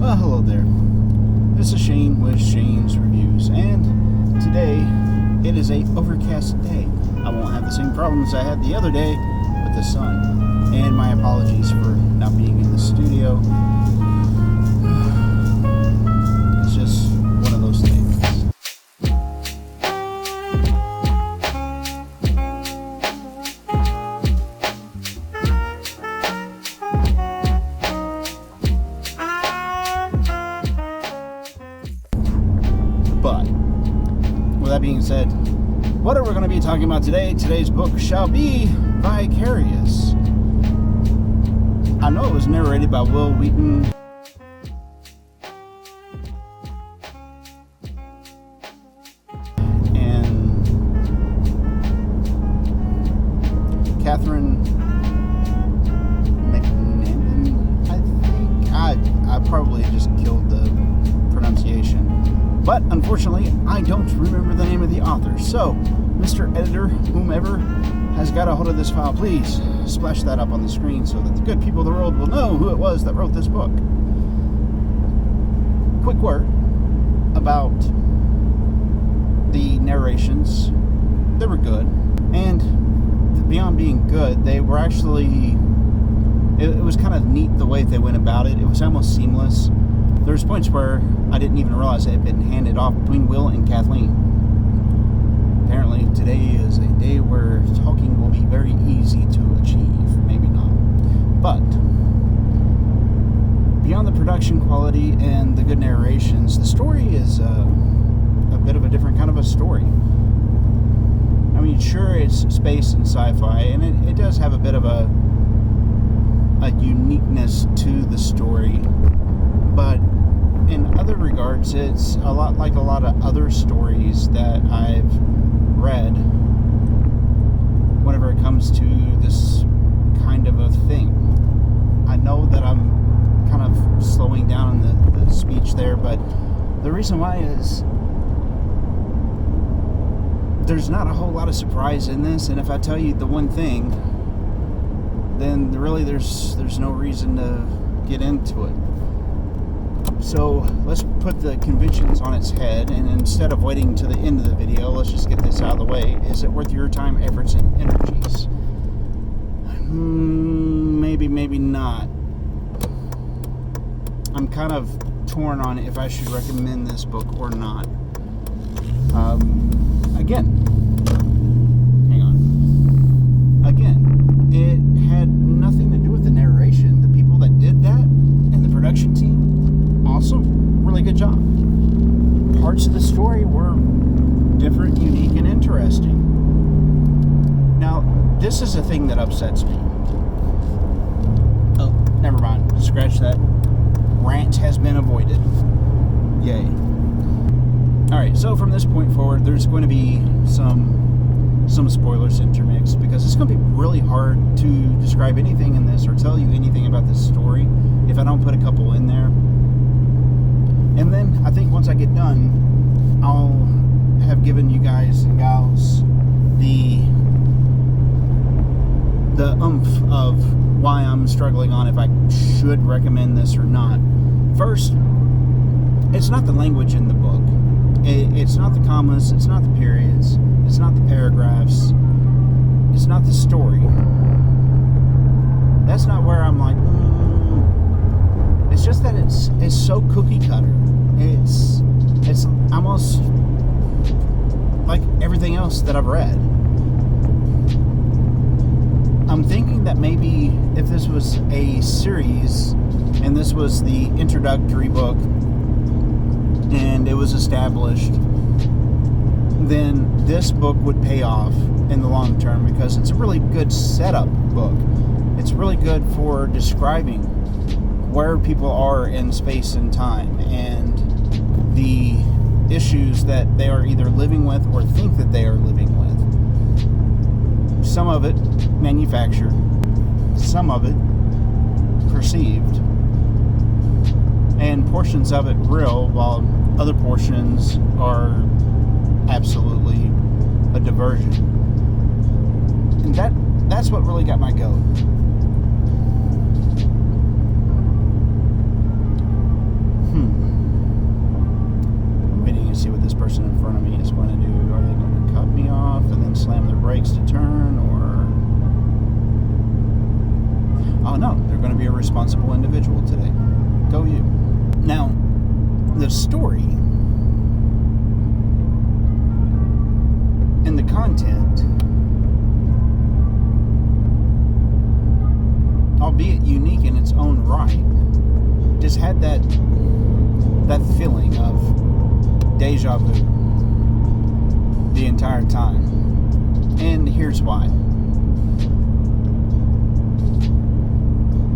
Well, hello there. This is Shane with Shane's Reviews, and today it is a overcast day. I won't have the same problems I had the other day with the sun, and my apologies for not being in the studio. It's just one of those things. But, with that being said, what are we going to be talking about today? Today's book shall be Vicarious. I know it was narrated by Will Wheaton. And Catherine McNamara, I think. I probably just killed the pronunciation. But unfortunately, I don't remember the name of the author. So, Mr. Editor, whomever has got a hold of this file, please splash that up on the screen so that the good people of the world will know who it was that wrote this book. Quick word about the narrations. They were good. And beyond being good, they were actually... It was kind of neat the way they went about it. It was almost seamless. There's points where I didn't even realize it had been handed off between Will and Kathleen. Apparently today is a day where talking will be very easy to achieve. Maybe not. But beyond the production quality and the good narrations, the story is a bit of a different kind of a story. I mean, sure, it's space and sci-fi, and it does have a bit of a uniqueness to the story. But in other regards, it's a lot like a lot of other stories that I've read whenever it comes to this kind of a thing. I know that I'm kind of slowing down the speech there, but the reason why is there's not a whole lot of surprise in this, and if I tell you the one thing, then really there's no reason to get into it. So let's put the conventions on its head, and instead of waiting to the end of the video, let's just get this out of the way. Is it worth your time, efforts, and energies? Maybe, maybe not. I'm kind of torn on if I should recommend this book or not. Again, it had nothing to do with the narration. The people that did that and the production team, awesome, really good job. Parts of the story were different, unique, and interesting. Now, this is a thing that upsets me. Oh, never mind. Scratch that. Rant has been avoided. Yay. Alright, so from this point forward, there's going to be some spoilers intermixed, because it's going to be really hard to describe anything in this or tell you anything about this story if I don't put a couple in there. And then I think once I get done, I'll have given you guys and gals the oomph of why I'm struggling on if I should recommend this or not. First, it's not the language in the book. It's not the commas, it's not the periods, it's not the paragraphs, it's not the story. That's not where I'm like, It's just that it's so cookie cutter. It's almost like everything else that I've read. I'm thinking that maybe if this was a series and this was the introductory book and it was established, then this book would pay off in the long term, because it's a really good setup book. It's really good for describing where people are in space and time and the issues that they are either living with or think that they are living with. Some of it manufactured, some of it perceived, and portions of it real, while other portions are absolutely a diversion. And that's what really got my goat. brakes to turn, or oh no, they're going to be a responsible individual today. Go you. Now, the story and the content, albeit unique in its own right, just had that feeling of deja vu the entire time. And here's why.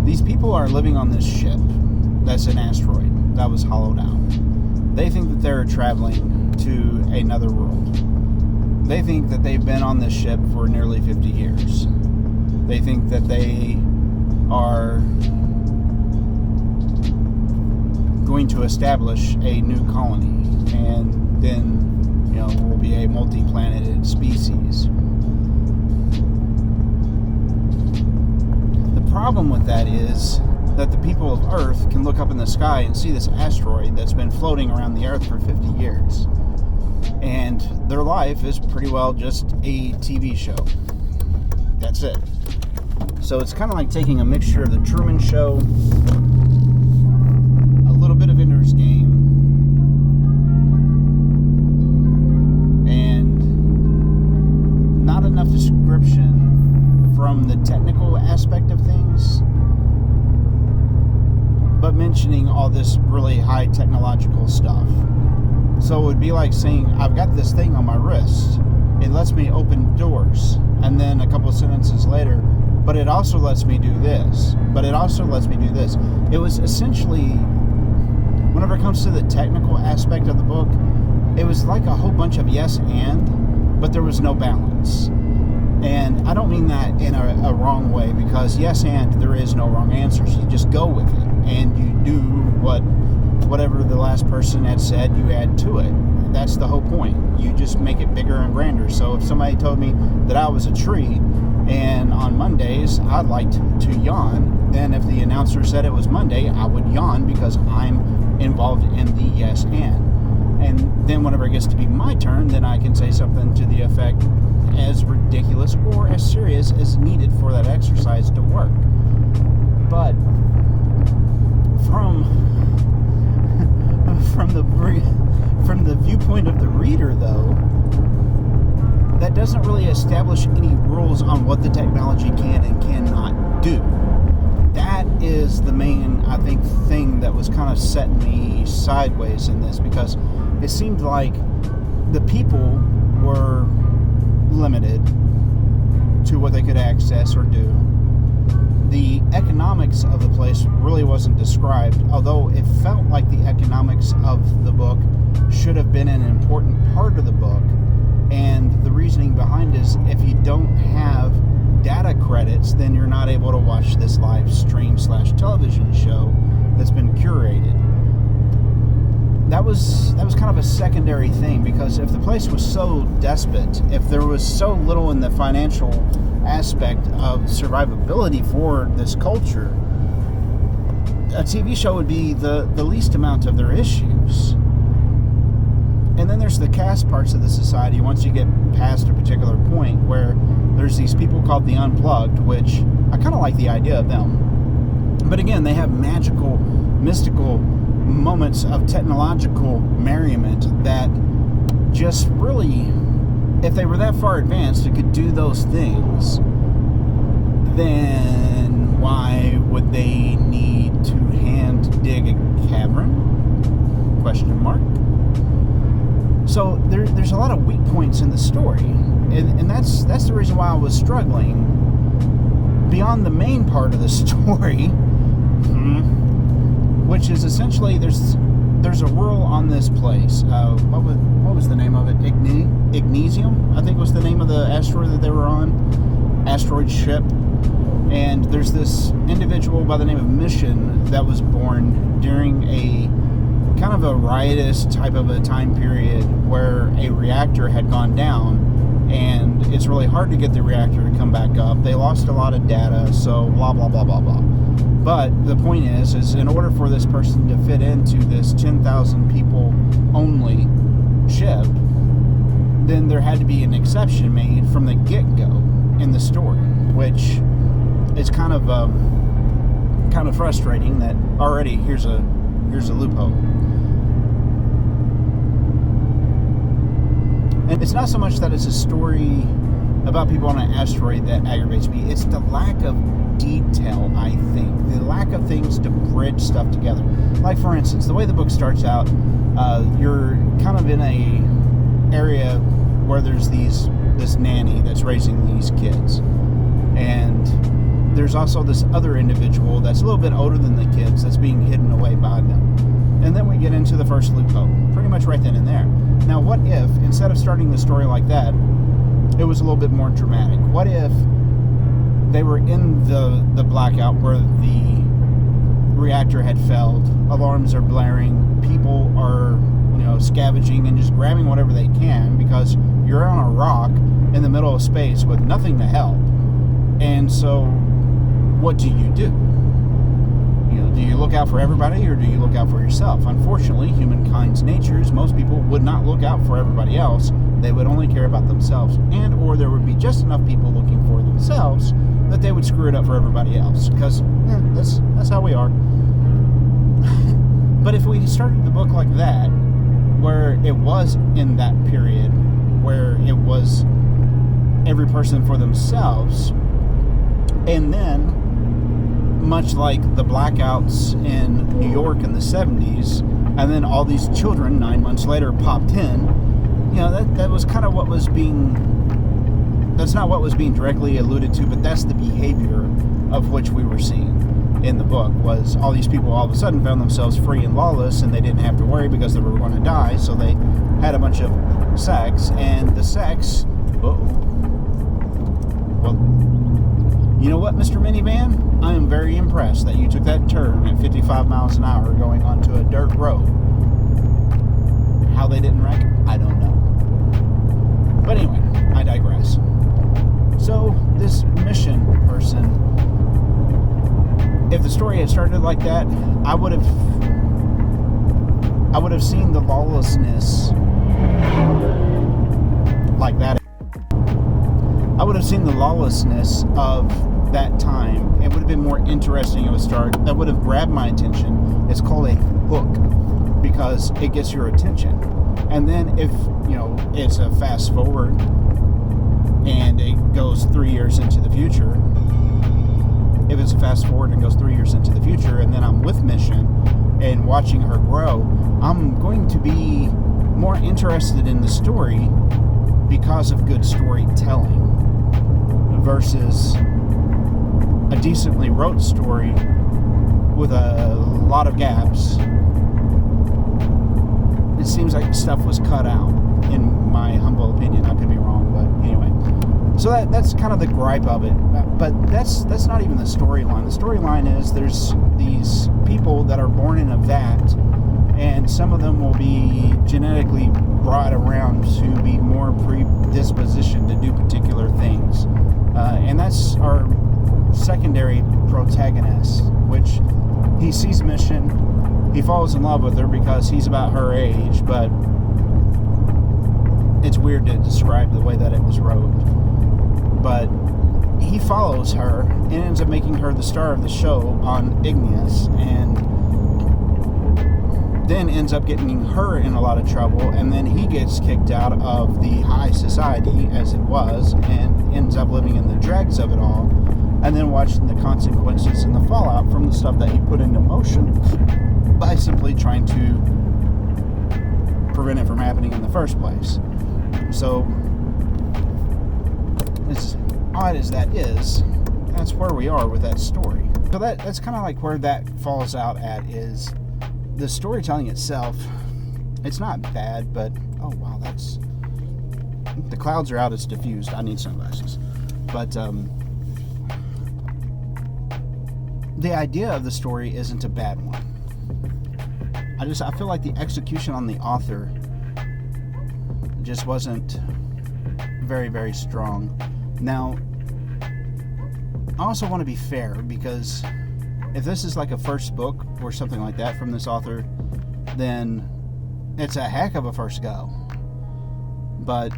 These people are living on this ship that's an asteroid that was hollowed out. They think that they're traveling to another world. They think that they've been on this ship for nearly 50 years. They think that they are going to establish a new colony, and then, we'll be a multi-planeted species. The problem with that is that the people of Earth can look up in the sky and see this asteroid that's been floating around the Earth for 50 years. And their life is pretty well just a TV show. That's it. So it's kind of like taking a mixture of the Truman Show, a little bit of Ender's Game, and not enough description from the technical aspect of things, but mentioning all this really high technological stuff. So it would be like saying, I've got this thing on my wrist. It lets me open doors. And then a couple of sentences later, but it also lets me do this. But it also lets me do this. It was essentially, whenever it comes to the technical aspect of the book, it was like a whole bunch of yes and, but there was no balance. And I don't mean that in a wrong way, because yes and, there is no wrong answers. You just go with it, and you do whatever the last person had said, you add to it. That's the whole point. You just make it bigger and grander. So if somebody told me that I was a tree, and on Mondays I'd like to yawn, then if the announcer said it was Monday, I would yawn because I'm involved in the yes and. And then whenever it gets to be my turn, then I can say something to the effect as ridiculous or as serious as needed for that exercise to work. But from the viewpoint of the reader, though, that doesn't really establish any rules on what the technology can and cannot do. That is the main, I think, thing that was kind of setting me sideways in this, because it seemed like the people were limited to what they could access or do. The economics of the place really wasn't described, although it felt like the economics of the book should have been an important part of the book. And the reasoning behind it is, if you don't have data credits, then you're not able to watch this live stream / television show that's been curated. That was kind of a secondary thing, because if the place was so desperate, if there was so little in the financial aspect of survivability for this culture, a TV show would be the least amount of their issues. And then there's the caste parts of the society once you get past a particular point, where there's these people called the Unplugged, which I kind of like the idea of them. But again, they have magical, mystical moments of technological merriment that just really, if they were that far advanced and could do those things, then why would they need to hand dig a cavern? Question mark. So there's a lot of weak points in the story, and that's the reason why I was struggling. Beyond the main part of the story, which is essentially there's a rule on this place. What was the name of it? Ignesium, I think was the name of the asteroid that they were on. Asteroid ship. And there's this individual by the name of Mission that was born during a kind of a riotous type of a time period where a reactor had gone down, and it's really hard to get the reactor to come back up. They lost a lot of data, so blah, blah, blah, blah, blah. But the point is in order for this person to fit into this 10,000 people only ship, then there had to be an exception made from the get-go in the story, which is kind of frustrating that already here's a loophole. And it's not so much that it's a story about people on an asteroid that aggravates me. It's the lack of detail, I think. The lack of things to bridge stuff together. Like, for instance, the way the book starts out, you're kind of in a area where there's this nanny that's raising these kids. And there's also this other individual that's a little bit older than the kids that's being hidden away by them. And then we get into the first loophole, pretty much right then and there. Now, what if, instead of starting the story like that, it was a little bit more dramatic? What if they were in the blackout where the reactor had failed, alarms are blaring, people are, scavenging and just grabbing whatever they can because you're on a rock in the middle of space with nothing to help. And so, what do you do? Do you look out for everybody or do you look out for yourself? Unfortunately, humankind's nature is most people would not look out for everybody else. They would only care about themselves, and or there would be just enough people looking for themselves that they would screw it up for everybody else, because that's how we are. But if we started the book like that, where it was in that period where it was every person for themselves, and then much like the blackouts in New York in the 70s, and then all these children 9 months later popped in, that was kind of what was being, that's not what was being directly alluded to, but that's the behavior of which we were seeing in the book, was all these people all of a sudden found themselves free and lawless, and they didn't have to worry because they were going to die, so they had a bunch of sex, and the sex, well, you know what, Mr. Minivan? I am very impressed that you took that turn at 55 miles an hour going onto a dirt road. How they didn't wreck, I don't know. But anyway, I digress. So, this mission person, if the story had started like that, I would have seen the lawlessness like that. I would have seen the lawlessness of that time. It would have been more interesting at the start. That would have grabbed my attention. It's called a hook because it gets your attention. And then if, it's a fast forward and it goes 3 years into the future, if it's a fast forward and goes 3 years into the future, and then I'm with Mission and watching her grow, I'm going to be more interested in the story because of good storytelling versus a decently wrote story with a lot of gaps. It seems like stuff was cut out, in my humble opinion. I could be wrong, but anyway. So that's kind of the gripe of it. But that's not even the storyline. The storyline is there's these people that are born in a vat, and some of them will be genetically brought around to be more predispositioned to do particular things. And that's our secondary protagonist, which he sees Mission, he falls in love with her because he's about her age, but it's weird to describe the way that it was wrote. But he follows her and ends up making her the star of the show on Igneous, and then ends up getting her in a lot of trouble, and then he gets kicked out of the high society as it was and ends up living in the dregs of it all, and then watching the consequences and the fallout from the stuff that he put into motion by simply trying to prevent it from happening in the first place. So, as odd as that is, that's where we are with that story. So that's kind of like where that falls out at, is the storytelling itself. It's not bad, but oh wow, the clouds are out, it's diffused. I need sunglasses. But the idea of the story isn't a bad one. I feel like the execution on the author just wasn't very, very strong. Now, I also want to be fair, because if this is like a first book or something like that from this author, then it's a heck of a first go. But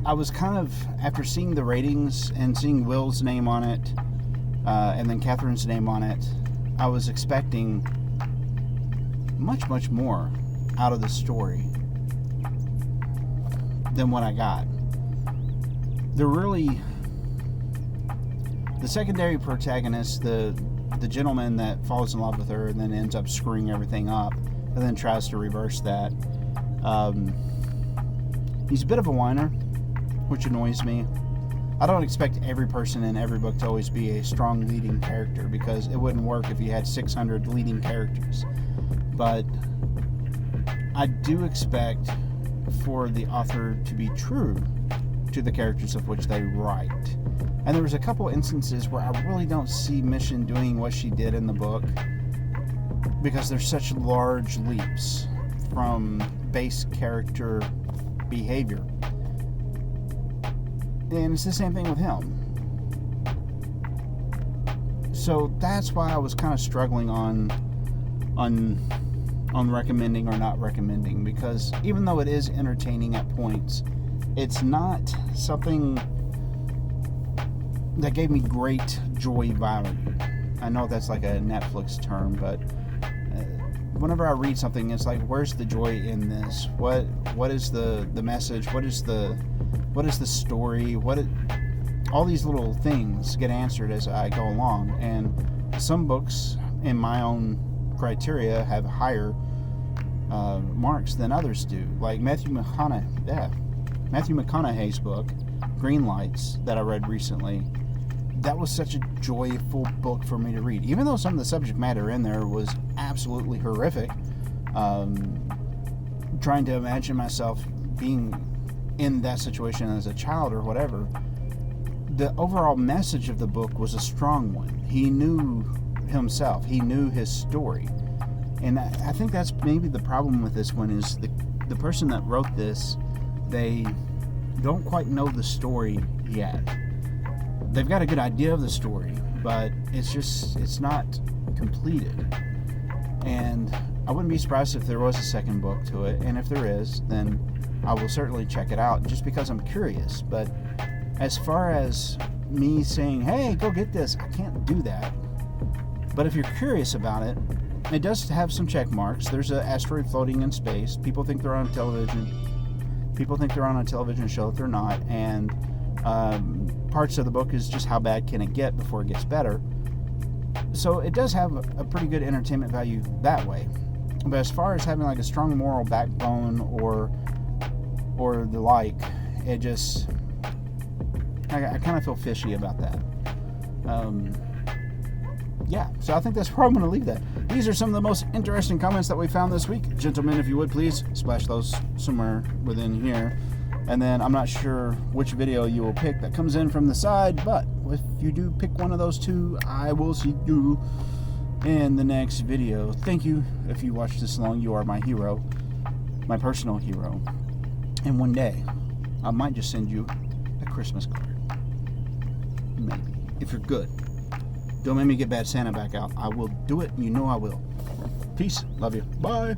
I was kind of, after seeing the ratings and seeing Will's name on it, and then Catherine's name on it, I was expecting much, much more out of the story than what I got. The secondary protagonist, the gentleman that falls in love with her and then ends up screwing everything up and then tries to reverse that, he's a bit of a whiner, which annoys me. I don't expect every person in every book to always be a strong leading character, because it wouldn't work if you had 600 leading characters. But I do expect for the author to be true to the characters of which they write. And there was a couple instances where I really don't see Mission doing what she did in the book, because there's such large leaps from base character behavior. And it's the same thing with him. So that's why I was kind of struggling on recommending or not recommending, because even though it is entertaining at points, it's not something that gave me great joy value. I know that's like a Netflix term, but whenever I read something, it's like, where's the joy in this? What is the message? What is the story? All these little things get answered as I go along, and some books in my own criteria have higher marks than others do. Like Matthew McConaughey's book, Green Lights, that I read recently. That was such a joyful book for me to read. Even though some of the subject matter in there was absolutely horrific, trying to imagine myself being in that situation as a child or whatever, the overall message of the book was a strong one. He knew himself. He knew his story. And I think that's maybe the problem with this one, is the person that wrote this, they don't quite know the story yet. They've got a good idea of the story, but it's not completed. And I wouldn't be surprised if there was a second book to it, and if there is, then I will certainly check it out, just because I'm curious. But as far as me saying, hey, go get this, I can't do that. But if you're curious about it, it does have some check marks. There's an asteroid floating in space. People think they're on television. People think they're on a television show if they're not. And parts of the book is just how bad can it get before it gets better. So it does have a pretty good entertainment value that way. But as far as having like a strong moral backbone or the like, it just, I kind of feel fishy about that. Yeah, so I think that's where I'm going to leave that. These are some of the most interesting comments that we found this week. Gentlemen, if you would please splash those somewhere within here. And then I'm not sure which video you will pick that comes in from the side, but if you do pick one of those two, I will see you in the next video. Thank you. If you watched this long, you are my hero, my personal hero. And one day, I might just send you a Christmas card. Maybe. If you're good. Don't make me get Bad Santa back out. I will do it. You know I will. Peace. Love you. Bye.